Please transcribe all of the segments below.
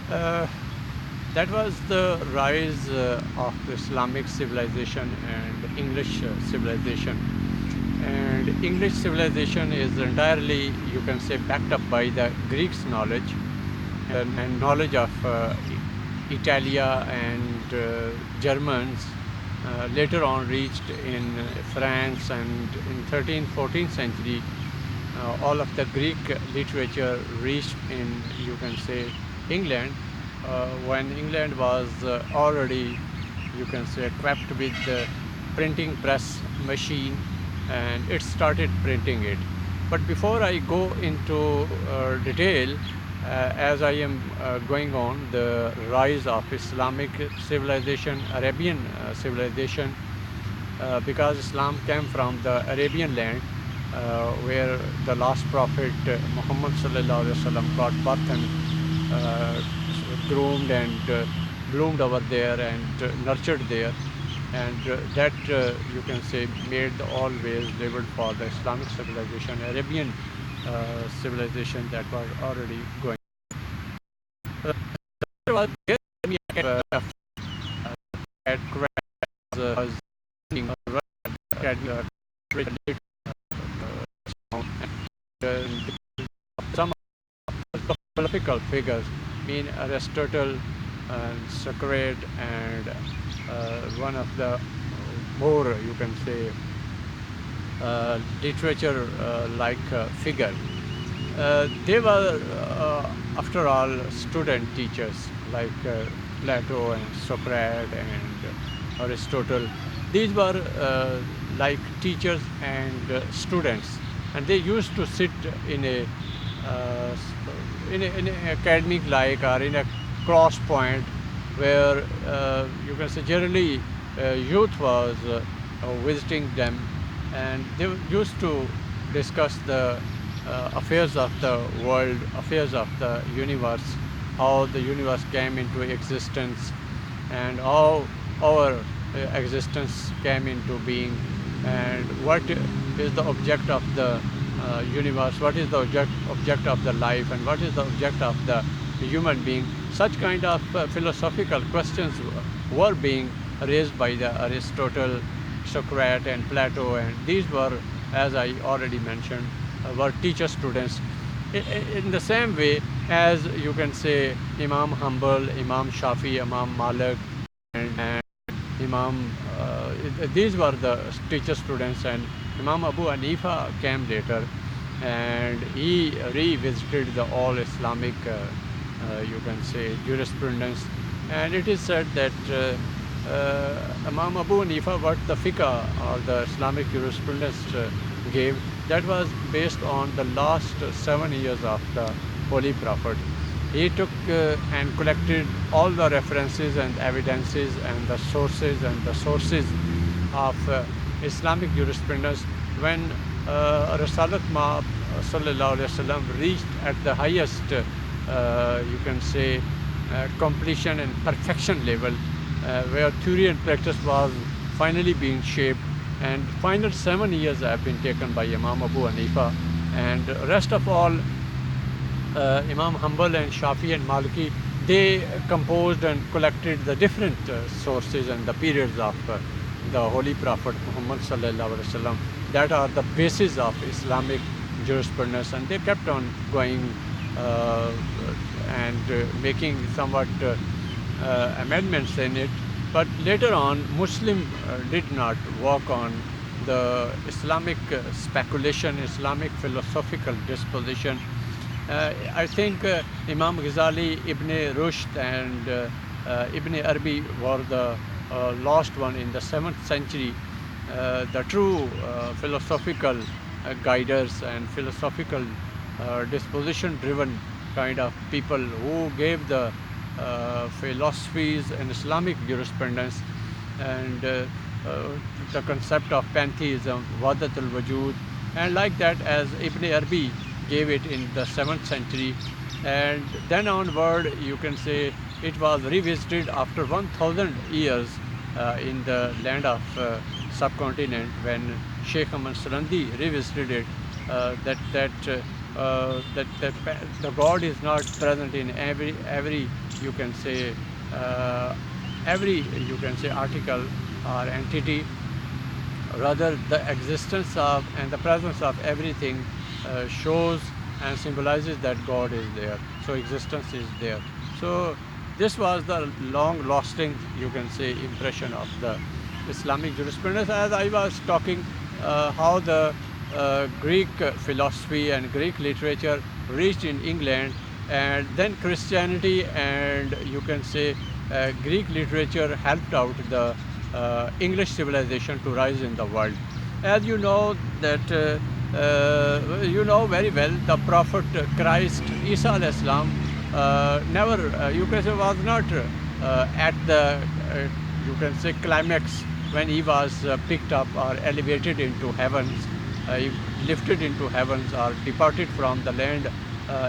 Uh, that was the rise of Islamic civilization and English civilization. And English civilization is entirely, you can say, backed up by the Greeks' knowledge and knowledge of Italia and Germans later on reached in France, and in 13th, 14th century all of the Greek literature reached in, you can say, England, when England was already, you can say, equipped with the printing press machine, and it started printing it. But before I go into detail, as I am going on the rise of Islamic civilization, Arabian civilization, because Islam came from the Arabian land, where the last prophet Muhammad sallallahu alaihi wasallam got birth and uh, groomed and bloomed over there and nurtured there, and that you can say made the all ways labeled for the Islamic civilization, Arabian civilization that was already going. Uh, there was at was some philosophical figures, mean Aristotle and Socrates, and one of the more, you can say, literature like figure. They were, after all, student teachers like Plato and Socrates and Aristotle. These were like teachers and students, and they used to sit in a uh, in a academic like, or in a cross point where you can say generally youth was visiting them, and they used to discuss the affairs of the world, affairs of the universe, how the universe came into existence, and how our existence came into being, and what is the object of the universe, what is the object of the life, and what is the object of the human being. Such kind of philosophical questions were being raised by the Aristotle, Socrates, and Plato, and these were, as I already mentioned, were teacher students. In the same way as, you can say, Imam Hanbal, Imam Shafi, Imam Malik, and Imam, these were the teacher students, and Imam Abu Hanifa came later, and he revisited the all Islamic, you can say, jurisprudence. And it is said that Imam Abu Hanifa, what the fiqh or the Islamic jurisprudence gave, that was based on the last 7 years of the Holy Prophet. He took and collected all the references and evidences and the sources of Islamic jurisprudence when Rasalat Ma'ab sallallahu alaihi wasallam reached at the highest, you can say, completion and perfection level, where theory and practice was finally being shaped, and final 7 years have been taken by Imam Abu Hanifa, and rest of all Imam Hanbal and Shafi and Maliki, they composed and collected the different sources and the periods of the Holy Prophet Muhammad sallallahu alaihi wasallam that are the basis of Islamic jurisprudence, and they kept on going uh, and making somewhat amendments in it. But later on, Muslim did not work on the Islamic speculation, Islamic philosophical disposition. I think Imam Ghazali, Ibn Rushd, and Ibn Arabi were the last one in the 7th century, the true philosophical guiders and philosophical disposition-driven kind of people who gave the philosophies and Islamic jurisprudence, and the concept of pantheism, Wadat al-Wujud, and like that, as Ibn Arabi gave it in the 7th century. And then onward, you can say, it was revisited after 1000 years in the land of subcontinent, when Sheikh Ahmad Sarandi revisited it, that the God is not present in every you can say, uh, every, you can say, article or entity, rather the existence of and the presence of everything shows and symbolizes that God is there. So existence is there. So this was the long lasting, you can say, impression of the Islamic jurisprudence. As I was talking, how the Greek philosophy and Greek literature reached in England, and then Christianity and, you can say, Greek literature helped out the English civilization to rise in the world. As you know that, you know very well, the Prophet Christ, Isa alayhi salam, never, you can say, was not at the, you can say, climax when he was picked up or elevated into heavens, he lifted into heavens or departed from the land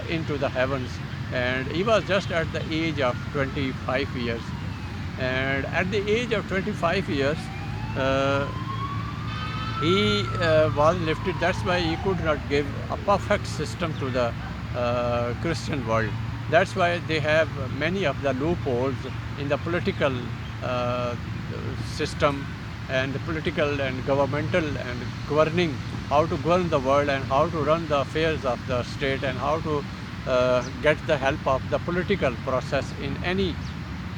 into the heavens. And he was just at the age of 25 years. And at the age of 25 years, uh, he was lifted. That's why he could not give a perfect system to the Christian world. That's why they have many of the loopholes in the political uh, system and the political and governmental and governing, how to govern the world and how to run the affairs of the state and how to get the help of the political process in any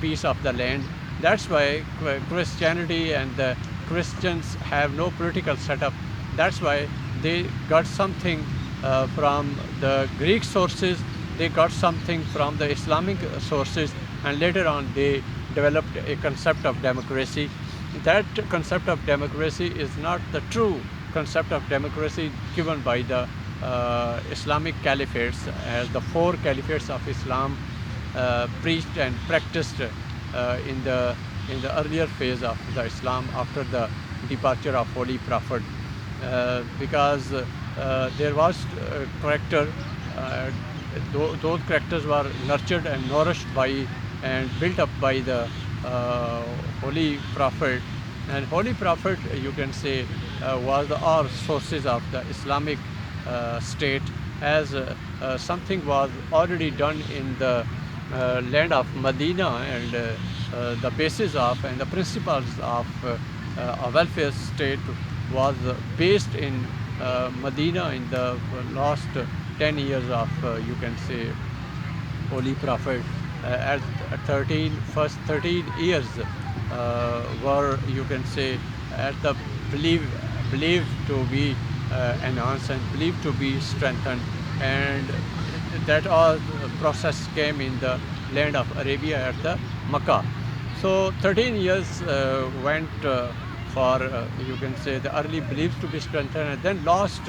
piece of the land. That's why Christianity and the Christians have no political setup. That's why they got something from the Greek sources, they got something from the Islamic sources, and later on they developed a concept of democracy. That concept of democracy is not the true concept of democracy given by the Islamic caliphates, as the four caliphates of Islam preached and practiced in the earlier phase of the Islam after the departure of Holy Prophet, because there was character. Those characters were nurtured and nourished by and built up by the Holy Prophet. And Holy Prophet, you can say, was the all sources of the Islamic state, as something was already done in the land of Medina, and the basis of and the principles of a welfare state was based in Medina in the last 10 years of, you can say, Holy Prophet. At first 13 years were, you can say, at the believed to be enhanced and believed to be strengthened, and that all process came in the land of Arabia at the Makkah. So 13 years went for, you can say, the early beliefs to be strengthened, and then last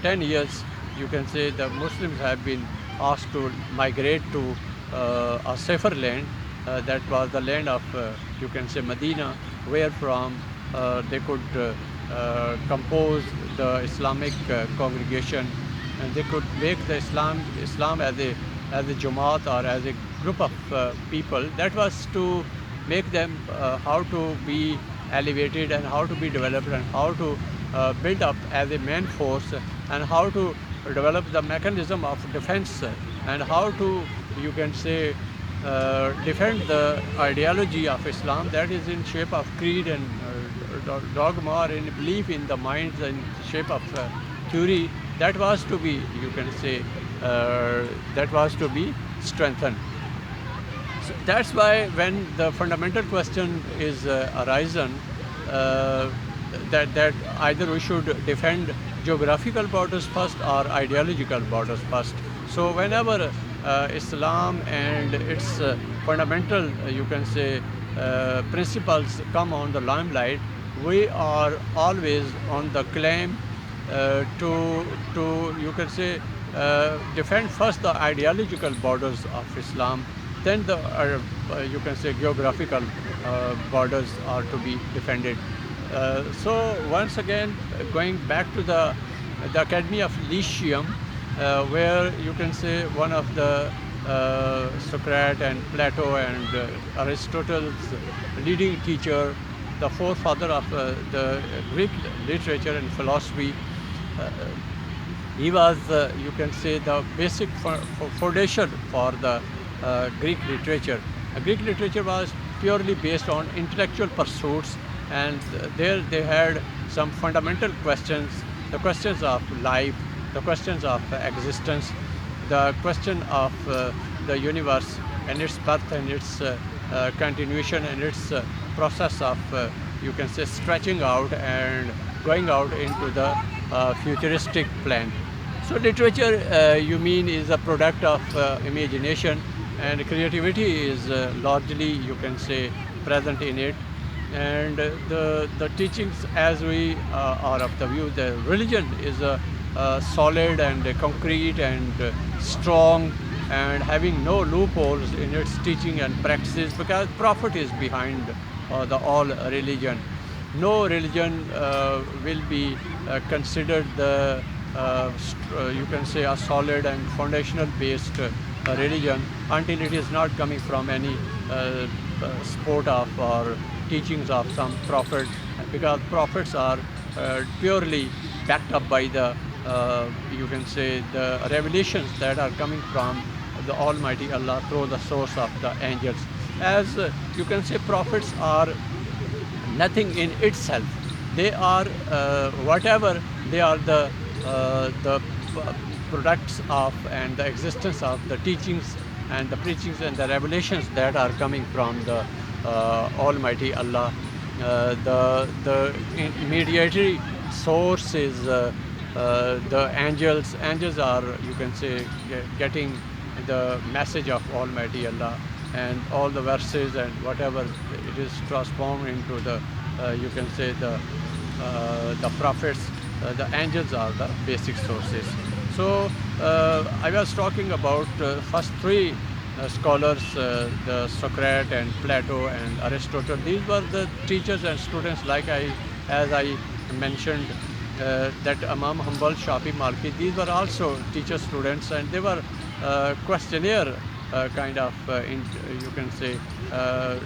10 years, you can say, the Muslims have been asked to migrate to a safer land. That was the land of, you can say, Medina, where from they could compose the Islamic congregation, and they could make the Islam as a Jamaat or as a group of people. That was to make them how to be elevated and how to be developed and how to build up as a main force, and how to develop the mechanism of defense, and how to, you can say, defend the ideology of Islam that is in shape of creed and dogma, or in belief in the minds in shape of theory. That was to be, you can say, that was to be strengthened. So that's why when the fundamental question is arisen, that either we should defend geographical borders first or ideological borders first. So whenever Islam and its fundamental, you can say, principles come on the limelight, we are always on the claim to, you can say, defend first the ideological borders of Islam, then the, you can say, geographical borders are to be defended. So once again, going back to the Academy of Lyceum, where, you can say, one of the Socrates and Plato and Aristotle's leading teacher, the forefather of the Greek literature and philosophy, he was, you can say, the basic foundation for the Greek literature. Greek literature was purely based on intellectual pursuits, and there they had some fundamental questions, the questions of life, the questions of existence, the question of the universe and its birth and its continuation and its process of, you can say, stretching out and going out into the futuristic plan. So literature, you mean, is a product of imagination, and creativity is largely, you can say, present in it. And the teachings, as we are of the view, the religion is solid and concrete and strong, and having no loopholes in its teaching and practices, because Prophet is behind the all religion. No religion will be considered the you can say a solid and foundational based religion until it is not coming from any sport of or teachings of some prophet, because prophets are purely backed up by the you can say the revelations that are coming from the Almighty Allah through the source of the angels. As you can say, prophets are nothing in itself. They are whatever they are, the products of and the existence of the teachings and the preachings and the revelations that are coming from the Almighty Allah. The mediatory source is the angels. Angels are, you can say, getting the message of Almighty Allah, and all the verses and whatever it is transformed into the you can say the prophets. The angels are the basic sources. So I was talking about first three scholars, the Socrates and Plato and Aristotle. These were the teachers and students, like as I mentioned, that Imam Hanbal, Shafi, Maliki, these were also teacher students, and they were questionnaire kind of, you can say,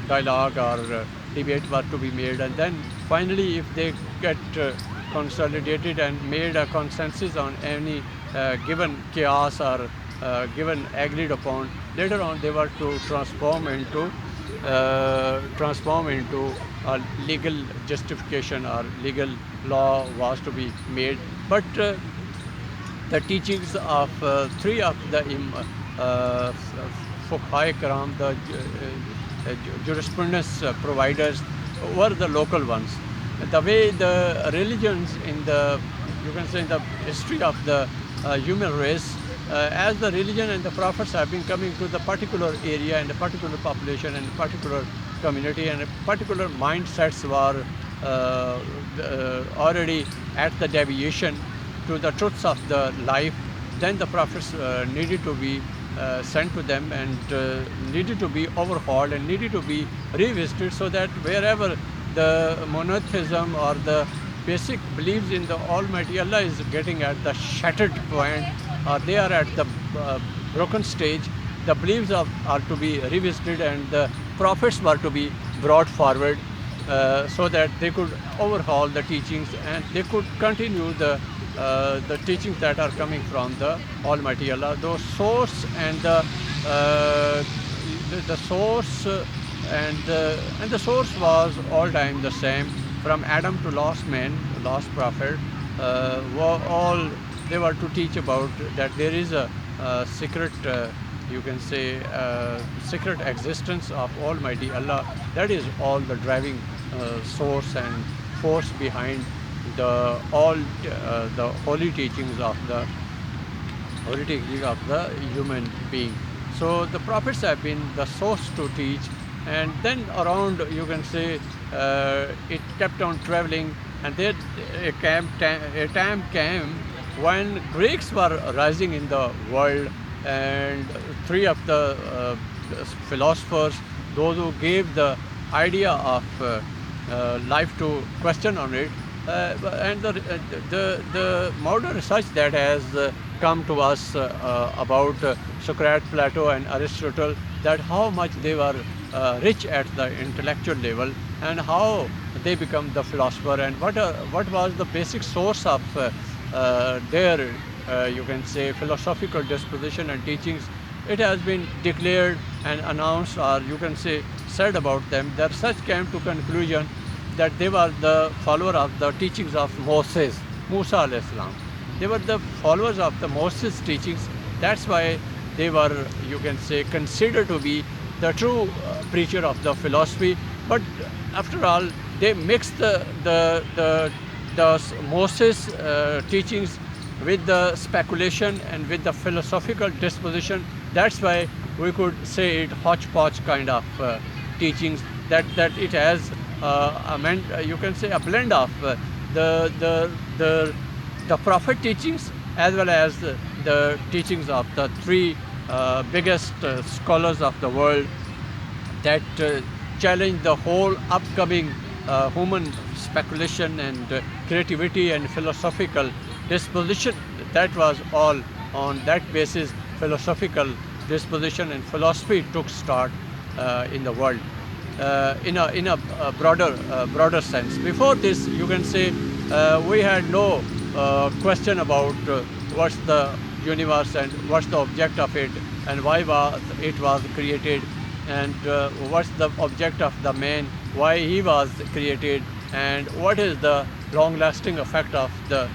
dialogue or debate were to be made, and then finally, if they get consolidated and made a consensus on any given chaos or given agreed upon, later on they were to transform into a legal justification, or legal law was to be made. But the teachings of three of the Fuqaha Karam, the jurisprudence providers, were the local ones. The way the religions in the, you can say, in the history of the human race, as the religion and the prophets have been coming to the particular area and the particular population and particular community, and particular mindsets were already at the deviation to the truths of the life, then the prophets needed to be sent to them, and needed to be overhauled and needed to be revisited, so that wherever the monotheism or the basic beliefs in the Almighty Allah is getting at the shattered point, or they are at the broken stage, the beliefs are to be revisited, and the prophets were to be brought forward so that they could overhaul the teachings and they could continue the teachings that are coming from the Almighty Allah. The source and the source and the source was all time the same, from Adam to last man, last prophet. All they were to teach about that there is a secret, you can say, secret existence of Almighty Allah. That is all the driving source and force behind the holy teachings of the human being. So the prophets have been the source to teach, and then around, you can say, it kept on traveling, and then a time came when Greeks were rising in the world, and three of the philosophers, those who gave the idea of life to question on it, and the modern research that has come to us about Socrates, Plato and Aristotle, that how much they were rich at the intellectual level, and how they become the philosopher, and what was the basic source of their you can say philosophical disposition and teachings, it has been declared and announced, or you can say said about them, that such came to conclusion that they were the follower of the teachings of Moses, Musa alayhi salam. They were the followers of the Moses teachings. That's why they were, you can say, considered to be the true preacher of the philosophy. But after all, they mixed the Moses teachings with the speculation and with the philosophical disposition. That's why we could say it hodgepodge kind of teachings. That it has you can say a blend of the the the the prophet teachings as well as the teachings of the three biggest scholars of the world that challenge the whole upcoming human speculation and creativity and philosophical disposition. That was all on that basis. Philosophical disposition and philosophy took start in the world in a broader sense. Before this, you can say we had no question about what's the universe and what's the object of it and why it was created, and what's the object of the man, why he was created, and what is the long-lasting effect of the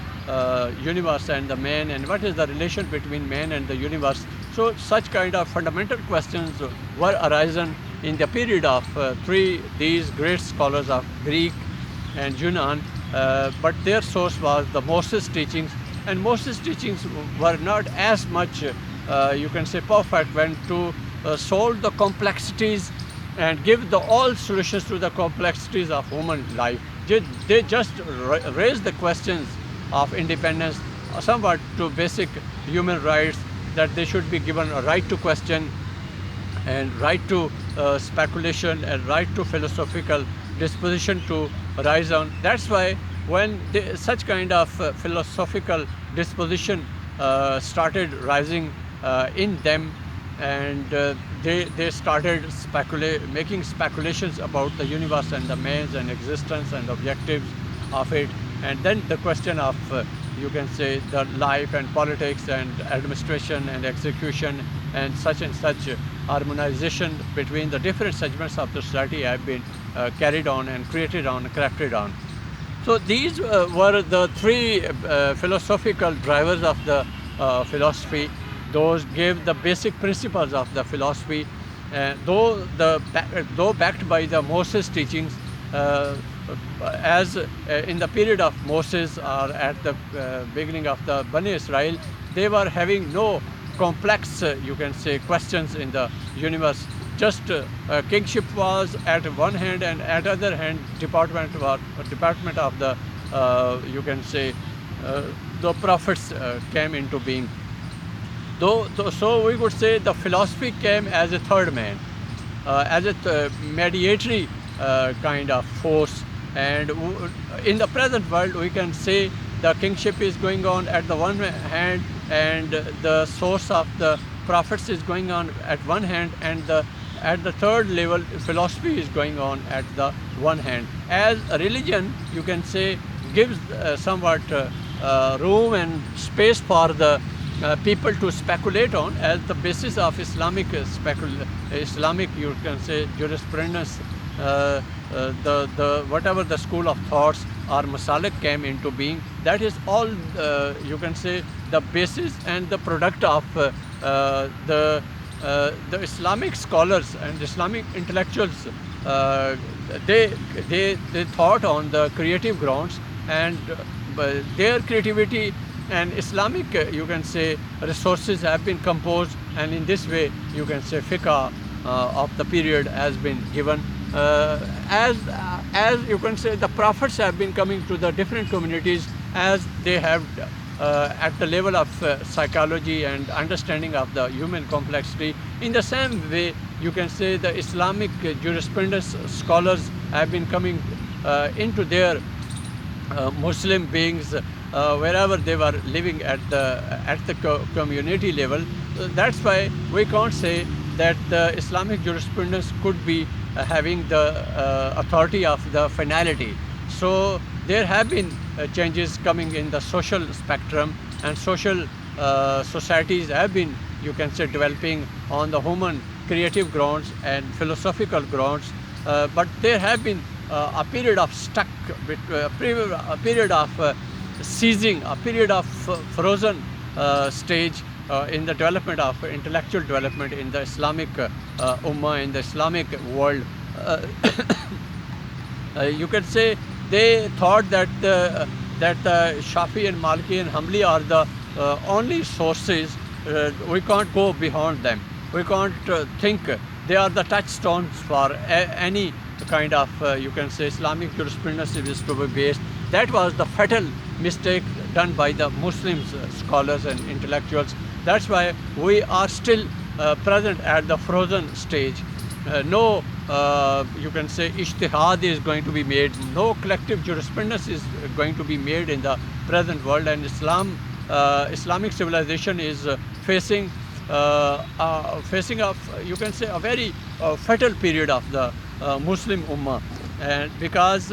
universe and the man, and what is the relation between man and the universe. So such kind of fundamental questions were arisen in the period of these great scholars of Greek and Yunan, but their source was the Moses teachings, and Moses teachings were not as much, you can say, perfect when to solve the complexities and give all solutions to the complexities of human life. They just raise the questions of independence, somewhat to basic human rights, that they should be given a right to question and right to speculation and right to philosophical disposition to rise on. That's why when such kind of philosophical disposition started rising in them, and they started making speculations about the universe and the man's and existence and objectives of it, and then the question of you can say the life and politics and administration and execution and such harmonization between the different segments of the society have been carried on and crafted on. So these were the three philosophical drivers of the philosophy. Those gave the basic principles of the philosophy, though backed by the Moses teachings. As in the period of Moses, or at the beginning of the Bani Israel, they were having no complex, you can say, questions in the universe. Just kingship was at one hand, and at other hand, department of the, you can say, the prophets came into being. So we would say the philosophy came as a third man, as a mediatory kind of force. And in the present world, we can say the kingship is going on at the one hand, and the source of the prophets is going on at one hand, and at the third level, philosophy is going on at the one hand. As a religion, you can say, gives somewhat room and space for the people to speculate on as the basis of Islamic, you can say, jurisprudence. Whatever the school of thoughts or masalik came into being, that is all, you can say, the basis and the product of the Islamic scholars and Islamic intellectuals. They thought on the creative grounds, and their creativity and Islamic, you can say, resources have been composed, and in this way, you can say, fiqh of the period has been given. As you can say, the prophets have been coming to the different communities as they have at the level of psychology and understanding of the human complexity. In the same way, you can say the Islamic jurisprudence scholars have been coming into their Muslim beings wherever they were living at the community level. That's why we can't say that the Islamic jurisprudence could be having the authority of the finality. So there have been changes coming in the social spectrum, and social societies have been you can say, developing on the human creative grounds and philosophical grounds. But there have been a period of stuck, a period of seizing, a period of frozen stage in the development of intellectual development in the Islamic Ummah, in the Islamic world. You can say they thought that Shafi and Maliki and Hanbali are the only sources. We can't go beyond them. We can't think they are the touchstones for any kind of, you can say, Islamic jurisprudence is to be based. That was the fatal mistake done by the Muslims, scholars and intellectuals. That's why we are still present at the frozen stage. No, you can say, ijtihad is going to be made. No collective jurisprudence is going to be made in the present world, and Islamic civilization is facing you can say, a very fatal period of the Muslim Ummah, and because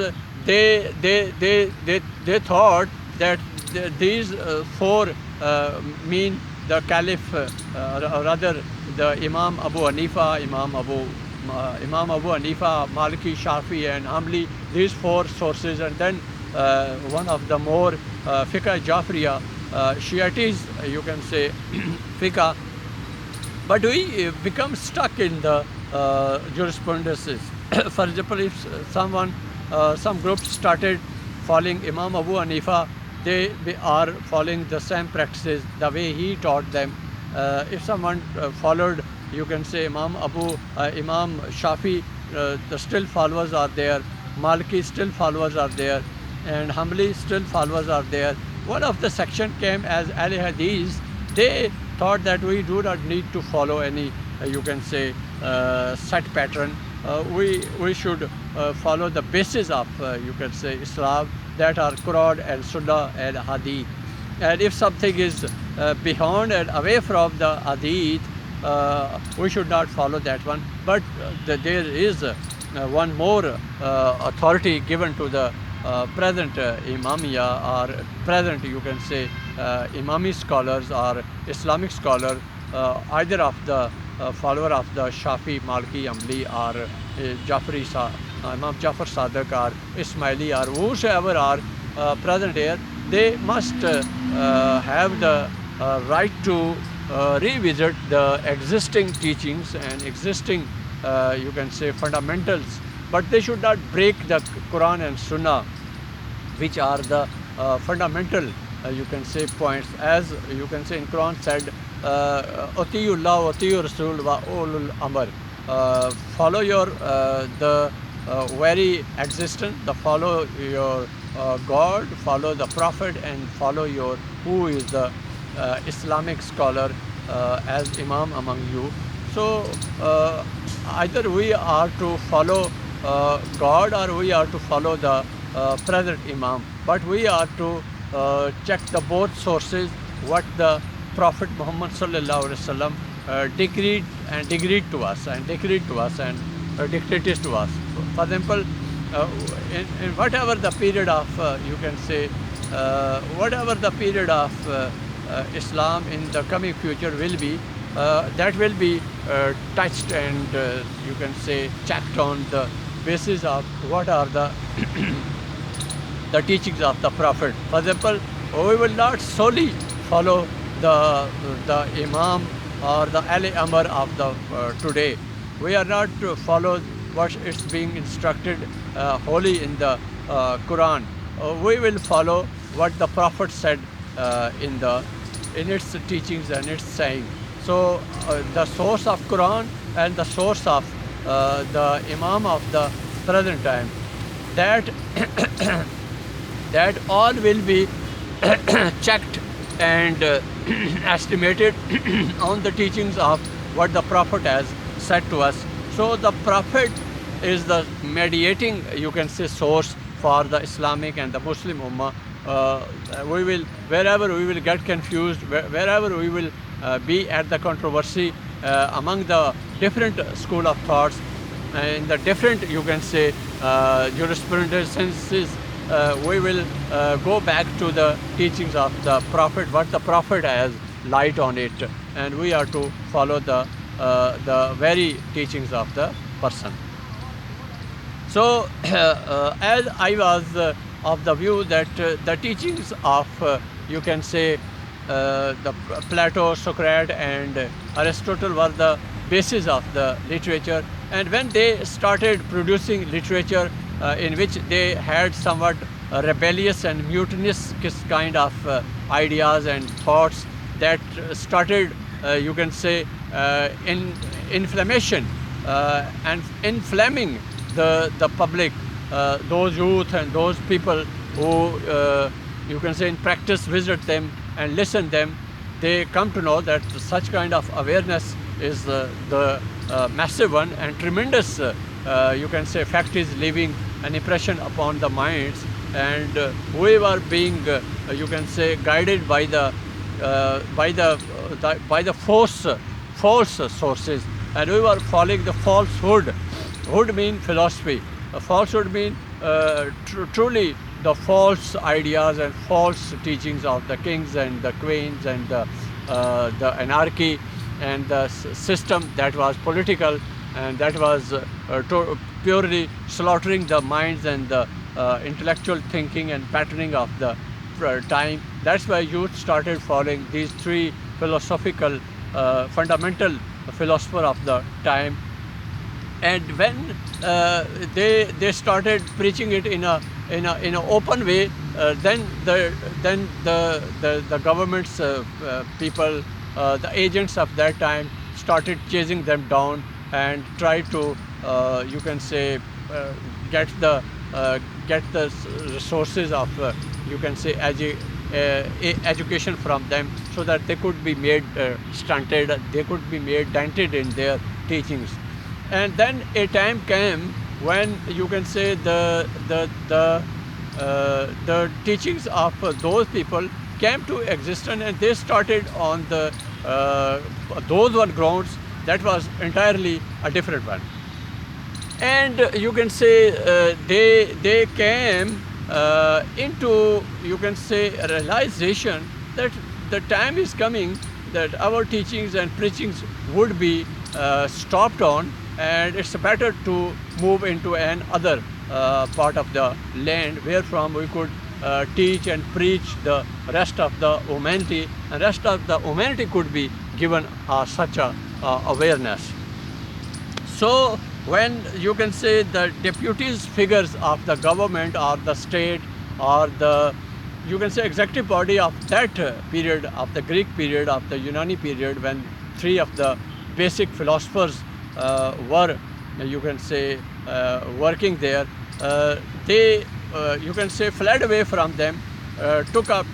they thought that these four mean the Caliph, rather the Imam Abu Hanifa, Imam Abu Hanifa, Maliki, Shafi and Hanbali, these four sources, and then one of the more fiqh Jafriya, Shiites, you can say, fiqh. But we become stuck in the jurisprudences. For example, if some groups started following Imam Abu Hanifa, they are following the same practices, the way he taught them. If someone followed, you can say, Imam Shafi, the still followers are there. Maliki still followers are there, and Hanbali still followers are there. One of the section came as Al Hadith. They thought that we do not need to follow any, you can say, set pattern. We should follow the basis of, you can say, Islam, that are Quran and Sunnah and Hadith. And if something is beyond and away from the Hadith, we should not follow that one. But there is one more authority given to the present Imamiya, or present, you can say, Imami scholars or Islamic scholar, either of the follower of the Shafi, Maliki, Hanbali, or Imam Jafar Sadiq, or Ismaili, or whosoever are present here, they must have the right to revisit the existing teachings and existing, you can say, fundamentals. But they should not break the Quran and Sunnah, which are the fundamental, you can say, points. As you can say, in Quran said, Atiyullah wa Atiyu Rasul wa ulul amr. Follow your the very existence, follow your God, follow the Prophet, and follow your who is the Islamic scholar as Imam among you. So either we are to follow God, or we are to follow the present Imam. But we are to check the both sources, what the Prophet Muhammad sallallahu alaihi wasallam decreed to us and dictated to us. For example, in whatever the period of, you can say, whatever the period of Islam in the coming future will be, that will be touched and, you can say, checked on the basis of what are the the teachings of the Prophet. For example, we will not solely follow the Imam or the Ali Amr of the today. We are not to follow what is being instructed wholly in the Quran. We will follow what the Prophet said in its teachings and its saying. So the source of Quran and the source of the Imam of the present time, that that all will be checked and estimated on the teachings of what the Prophet has said to us. So the Prophet is the mediating, you can say, source for the Islamic and the Muslim Ummah. Wherever we will get confused, wherever we will be at the controversy among the different school of thoughts, in the different, you can say, jurisprudences, we will go back to the teachings of the Prophet, what the Prophet has light on it. and we are to follow the very teachings of the person. So, as I was of the view that the teachings of, you can say, the Plato, Socrates, and Aristotle were the basis of the literature. And when they started producing literature in which they had somewhat rebellious and mutinous kind of ideas and thoughts that started, you can say, in inflammation and inflaming the public, those youth and those people who, you can say, in practice visit them and listen them, they come to know that such kind of awareness is the massive one and tremendous, you can say, fact is leaving an impression upon the minds, and we were being, you can say, guided by the false sources, and we were following the falsehood. Hood mean philosophy. Falsehood mean truly the false ideas and false teachings of the kings and the queens and the anarchy and the system that was political and that was purely slaughtering the minds and the intellectual thinking and patterning of the time. That's why youth started following these three philosophical fundamental philosophers of the time. And when they started preaching it in an open way, then the government's people, the agents of that time, started chasing them down and tried to, you can say, get the resources of, you can say, education from them, so that they could be made stunted, they could be made dented in their teachings. And then a time came when, you can say, the teachings of those people came to existence, and they started on the those one grounds that was entirely a different one. And you can say they came into, you can say, a realization that the time is coming that our teachings and preachings would be stopped on, and it's better to move into another part of the land where from we could teach and preach the rest of the humanity, and rest of the humanity could be given such a awareness. So when, you can say, the deputies figures of the government or the state or the, you can say, executive body of that period, of the Greek period, of the Unani period, when three of the basic philosophers were, you can say, working there, they, you can say, fled away from them, took up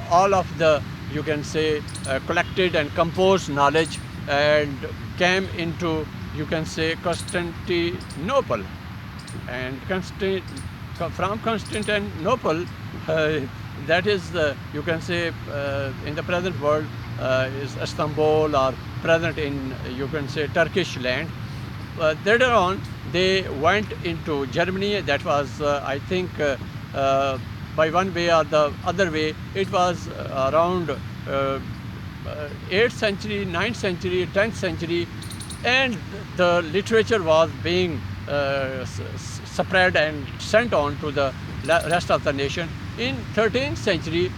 all of the, you can say, collected and composed knowledge, and came into, you can say, Constantinople. And from Constantinople, that is, you can say, in the present world, is Istanbul, or present in, you can say, Turkish land. Later on, they went into Germany. That was, I think, by one way or the other way, it was around 8th century, 9th century, 10th century, and the literature was being spread and sent on to the rest of the nation. In 13th century,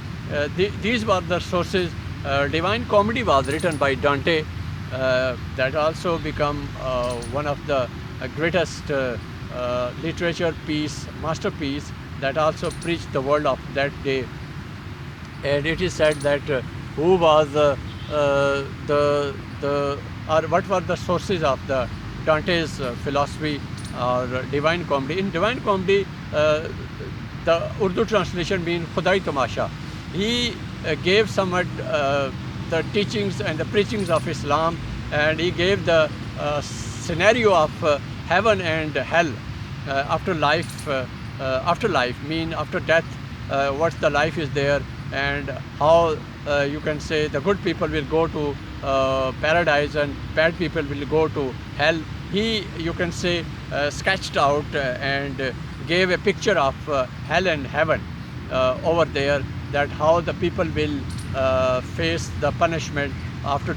these were the sources. Divine Comedy was written by Dante. That also become one of the greatest literature piece, masterpiece, that also preached the world of that day. And it is said that who was or what were the sources of the Dante's philosophy or Divine Comedy. In Divine Comedy, the Urdu translation means Khudai Tamasha. He gave somewhat the teachings and the preachings of Islam, and he gave the scenario of heaven and hell, afterlife mean after death, what the life is there, and how, you can say, the good people will go to paradise and bad people will go to hell. He, you can say, sketched out and gave a picture of hell and heaven over there, that how the people will face the punishment after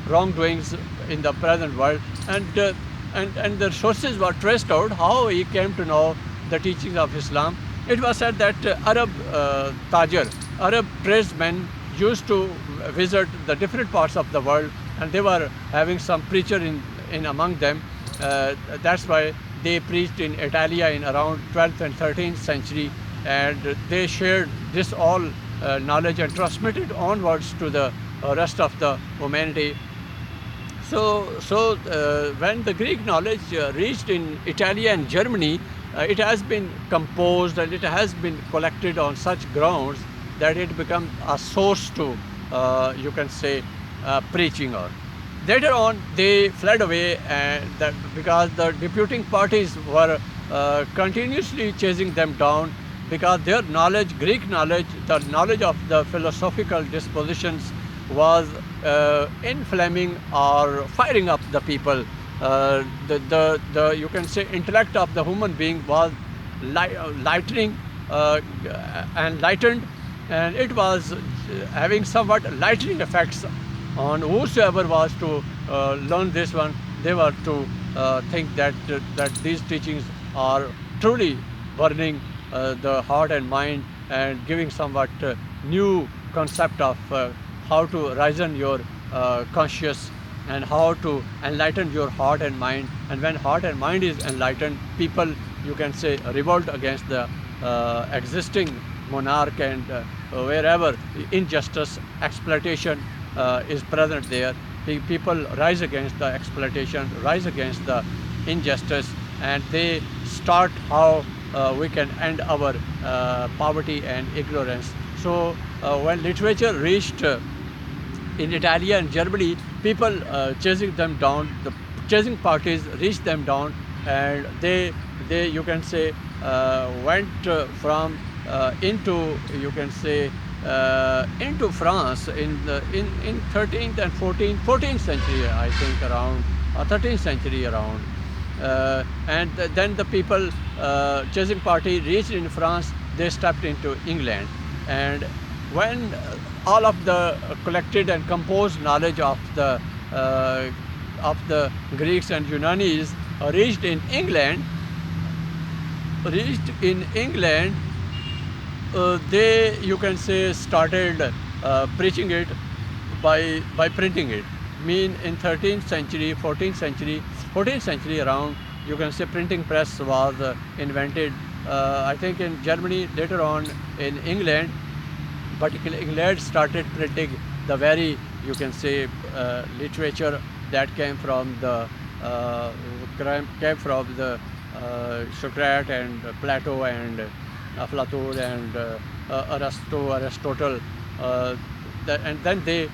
wrongdoings in the present world, and the sources were traced out how he came to know the teachings of Islam. It was said that Arab Tajir, Arab tradesmen used to visit the different parts of the world, and they were having some preacher in among them. That's why they preached in Italia in around 12th and 13th century, and they shared this all knowledge and transmitted onwards to the rest of the humanity. So when the Greek knowledge reached in Italy and Germany, it has been composed and it has been collected on such grounds that it becomes a source to, you can say, preaching on. Later on, they fled away, because the deputing parties were continuously chasing them down, because their knowledge, Greek knowledge, the knowledge of the philosophical dispositions was inflaming or firing up the people. The you can say intellect of the human being was lightening and lightened, and it was having somewhat lightening effects on whosoever was to learn this one. They were to think that these teachings are truly burning the heart and mind, and giving somewhat new concept of how to risen your conscious, and how to enlighten your heart and mind. And when heart and mind is enlightened, people, you can say, revolt against the existing monarch, and wherever injustice, exploitation is present there, people rise against the exploitation, rise against the injustice, and they start how we can end our poverty and ignorance. So when literature reached in Italy and Germany, people chasing them down, the chasing parties reached them down, and they you can say went from into, you can say, into France in 13th and 14th century, I think, around 13th century around. And then the people chasing party reached in France, they stepped into England, and when all of the collected and composed knowledge of the Greeks and Yunanis reached in England, they, you can say, started preaching it by printing it. Mean in 13th century, 14th century around, you can say, printing press was invented. I think in Germany, later on in England, particularly England, started printing the very, you can say, literature that came from the Socrates and Plato and Aflatun and Aristotle, and then they